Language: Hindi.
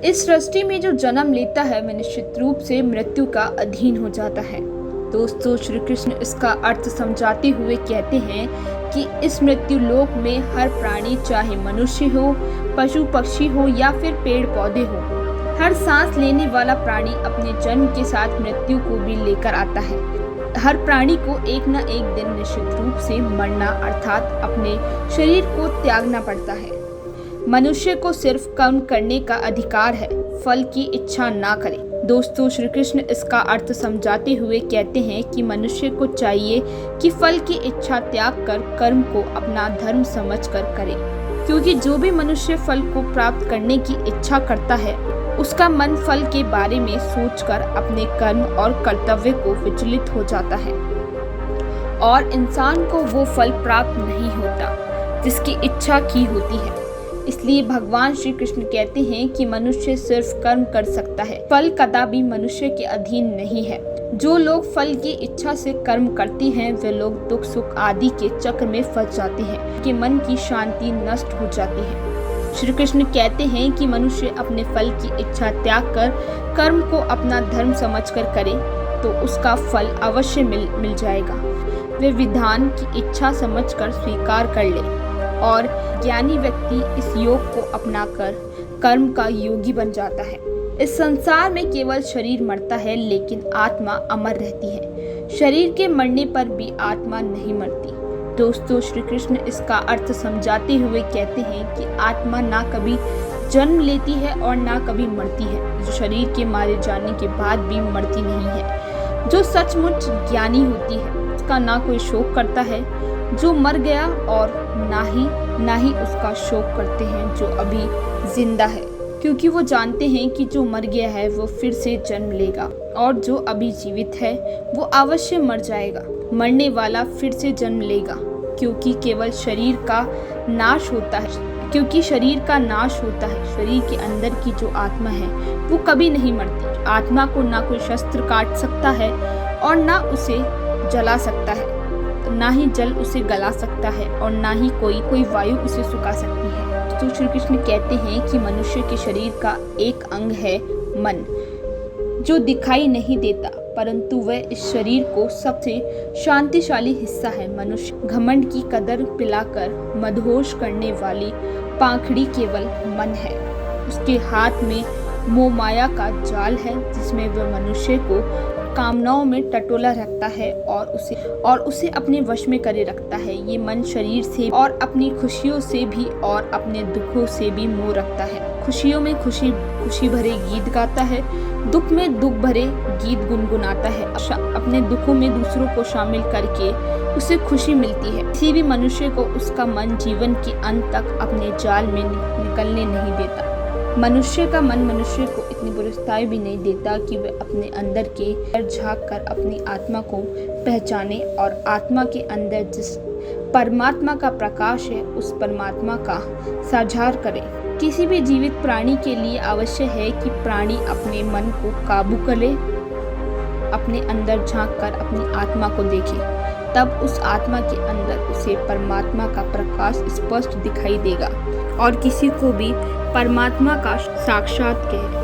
इस सृष्टि में जो जन्म लेता है वह निश्चित रूप से मृत्यु का अधीन हो जाता है। दोस्तों, श्री कृष्ण इसका अर्थ समझाते हुए कहते हैं कि इस मृत्यु लोक में हर प्राणी, चाहे मनुष्य हो, पशु पक्षी हो या फिर पेड़ पौधे हो, हर सांस लेने वाला प्राणी अपने जन्म के साथ मृत्यु को भी लेकर आता है। हर प्राणी को एक न एक दिन निश्चित रूप से मरना अर्थात अपने शरीर को त्यागना पड़ता है। मनुष्य को सिर्फ कर्म करने का अधिकार है, फल की इच्छा ना करे। दोस्तों, श्री कृष्ण इसका अर्थ समझाते हुए कहते हैं कि मनुष्य को चाहिए कि फल की इच्छा त्याग कर कर्म को अपना धर्म समझकर करे, क्योंकि जो भी मनुष्य फल को प्राप्त करने की इच्छा करता है उसका मन फल के बारे में सोचकर अपने कर्म और कर्तव्य को विचलित हो जाता है और इंसान को वो फल प्राप्त नहीं होता जिसकी इच्छा की होती है। इसलिए भगवान श्री कृष्ण कहते हैं कि मनुष्य सिर्फ कर्म कर सकता है, फल कदापि मनुष्य के अधीन नहीं है। जो लोग फल की इच्छा से कर्म करते हैं वे लोग दुख सुख आदि के चक्र में फंस जाते हैं, कि मन की शांति नष्ट हो जाती है। श्री कृष्ण कहते हैं कि मनुष्य अपने फल की इच्छा त्याग कर कर्म को अपना धर्म समझकर करे तो उसका फल अवश्य मिल जाएगा। वे विधान की इच्छा समझकर स्वीकार कर ले और ज्ञानी व्यक्ति इस योग को अपनाकर कर्म का योगी बन जाता है। इस संसार में केवल शरीर मरता है लेकिन आत्मा अमर रहती है। शरीर के मरने पर भी आत्मा नहीं मरती। दोस्तों, श्री कृष्ण इसका अर्थ समझाते हुए कहते हैं कि आत्मा ना कभी जन्म लेती है और ना कभी मरती है। जो शरीर के मारे जाने के बाद भी मरती नहीं है, जो सचमुच ज्ञानी होती है उसका ना कोई शोक करता है जो मर गया और ना ही उसका शोक करते हैं जो अभी जिंदा है, क्योंकि वो जानते हैं कि जो मर गया है वो फिर से जन्म लेगा और जो अभी जीवित है वो अवश्य मर जाएगा। मरने वाला फिर से जन्म लेगा, क्योंकि केवल शरीर का नाश होता है। शरीर के अंदर की जो आत्मा है वो कभी नहीं मरती। आत्मा को ना कोई शस्त्र काट सकता है और ना उसे जला सकता है, ना ही जल उसे गला सकता है और ना ही कोई वायु उसे सुखा सकती है। तो श्री कृष्ण कहते हैं कि मनुष्य के शरीर का एक अंग है मन, जो दिखाई नहीं देता परंतु वह इस शरीर को सबसे शांतिशाली हिस्सा है। मनुष्य घमंड की कदर पिलाकर मदहोश करने वाली पाखड़ी केवल मन है। उसके हाथ में मोह माया का जाल है जिसमें वह मनुष्य को कामनाओं में टटोला रखता है और उसे अपने वश में करे रखता है। ये मन शरीर से और अपनी खुशियों से भी और अपने दुखों से भी मोह रखता है। खुशियों में खुशी भरे गीत गाता है, दुख में दुख भरे गीत गुनगुनाता है। अपने दुखों में दूसरों को शामिल करके उसे खुशी मिलती है। किसी भी मनुष्य को उसका मन जीवन के अंत तक अपने जाल में निकलने नहीं देता। मनुष्य का मन मनुष्य को इतनी बुरस्ताई भी नहीं देता कि वह अपने अंदर के झांक कर अपनी आत्मा को पहचाने और आत्मा के अंदर जिस परमात्मा का प्रकाश है उस परमात्मा का साझार करे। किसी भी जीवित प्राणी के लिए आवश्यक है कि प्राणी अपने मन को काबू कर ले, अपने अंदर झांक कर अपनी आत्मा को देखे, तब उस आत्मा के अंदर उसे परमात्मा का प्रकाश स्पष्ट दिखाई देगा और किसी को भी परमात्मा का साक्षात कहे।